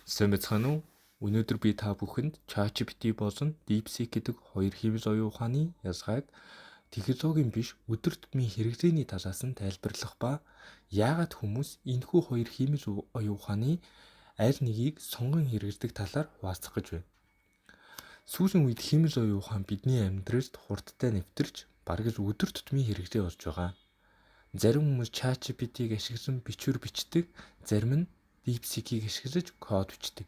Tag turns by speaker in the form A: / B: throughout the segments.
A: Сайн байцгаана уу? Өнөөдөр би та бүхэнд ChatGPT болон DeepSeek гэдэг хоёр хэмжээ оюун ухааны ялгааг технологийн биш өдөр тутмын хэрэглээний талаас нь тайлбарлах ба яагаад хүмүүс энэхүү хоёр хэмжээ оюун ухааны аль нэгийг сонгон хэрэглэдэг талаар хуваалцах гэж байна. Сүүлийн үед хэмжээ оюун ухаан бидний амьдралд хурдтай нэвтэрч бараг л өдөр тутмын хэрэглээ болж байгаа. Зарим хүмүүс ChatGPT-г ашиглан бичвэр бичдэг, зарим нь DeepSeek-ийг ашиглаж код бичдэг.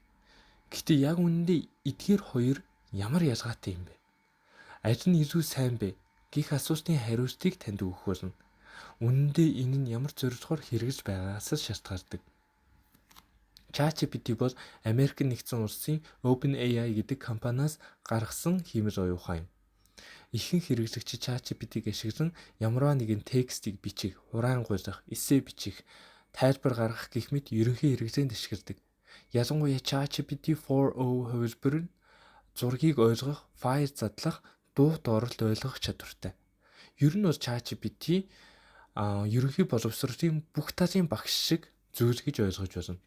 A: Гэхдээ яг үнэндээ эдгээр хоёр ямар ялгаатай юм бэ? Аль нь илүү сайн бэ гэх асуултын хариултыг танд өгөх болно. Үнэндээ энэ нь ямар зорилгоор хэрэгжиж байгаагаас шалтгаалдаг. ChatGPT бол Америк нэгдсэн улсын OpenAI гэдэг компаниас гаргасан хэмжээ оюун ухаан юм. Ихэнх хэрэглэгчид ChatGPT-г ашиглан ямарваа нэгэн текстийг бичих, хураангуйлах, эссе бичих, тайлбар гаргах гэх мэт ерөнхий хэрэглээнд ашигладаг. Ялангуяа ChatGPT 4o хувилбар нь зургийг ойлгох, файл задлах, дуу дооролт ойлгох чадвартай. Ер нь бол ChatGPT ерөнхий боловсролын бүх талын багш шиг зүйл гэж ойлгож болно.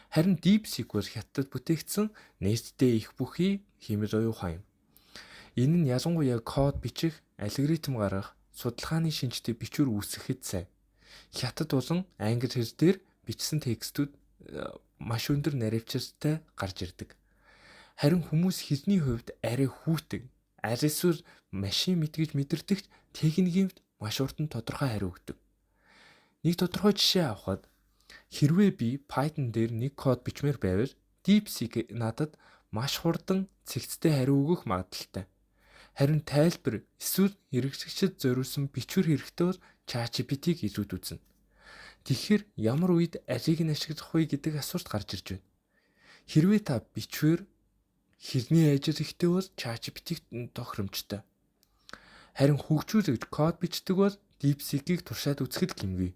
A: Харин DeepSeek бол хятад бүтээгдсэн нээлттэй их бүхий хэмжээ оюун ухаан юм. Энэ нь ялангуяа код бичих, алгоритм гаргах, судалгааны шинжтэй бичвэр үүсгэхэд сайн. Хятад болон англи хэл дээр бичсэн текстүүд маш өндөр наривчлалтай гарч ирдэг. Харин хүмүүс хэлний хувьд арай хүүтэг, аль эсвэл машин мэдгэж мэдэрдэгч техникийн маш урт нь тодорхой хариу өгдөг. Нэг тодорхой жишээ авахад хэрвээ би Python дээр нэг код бичмээр байвал DeepSeek надад маш хурдан цэгцтэй хариу өгөх магадлалтай. Харин тайлбар эсвэл хэрэглэгчид зориулсан бичвэр хэрэгтэй бол ChatGPT-г илүүд үзнэ. Тэгэхээр ямар үед алийг нь ашиглах вэ гэдэг асуулт гарч ирж байна. Хэрвээ та бичвэр хэлний ажил ихтэй бол ChatGPT-г тохиромжтой. Харин хөгжүүлэгч код бичдэг бол DeepSeek-ийг туршаад үзэхэд гэмгүй.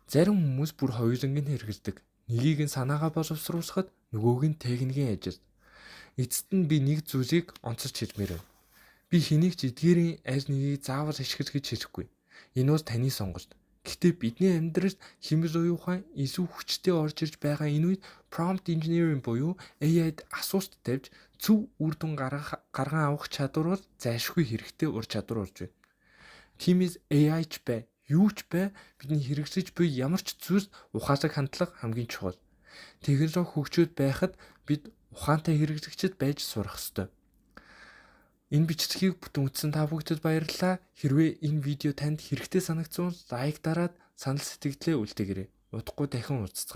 A: Зарим хүмүүс бүр хоёуланг нь хэрэглэдэг. Нэгийг нь санаагаа боловсруулахад, нөгөөг нь техникийн ажил. Эцэст нь би нэг зүйлийг онцолж хэлмээр байна. Би хэнийг ч эдгээрийн аль нэгийг заавал ашиглах гэж хэлэхгүй. Энэ бол таны сонголт. Гэхдээ бидний амьдралд хэмжээ оюун ухаан илүү хүчтэй орж ирж байгаа энэ үед prompt engineering буюу AI-д асуулт тавьж зөв үр дүн гарган авах чадвар бол зайлшгүй хэрэгтэй ур чадвар болж байна. Тиймээс AI ч бай, юу ч бай бидний хэрэглэж буй ямар ч зүйл ухаалаг хандлага хамгийн чухал. Технологи хөгжөөд байхад бид ухаантай хэрэглэгчд байж сурах ёстой. Энэ бичлэгийг бүтэн үзсэн та бүхэнд баярлалаа. Хэрвээ энэ видео танд хэрэгтэй санагдсан бол лайк дараад санал сэтгэлдээ үлдээгээрэй. Удахгүй дахин уулзцгаая.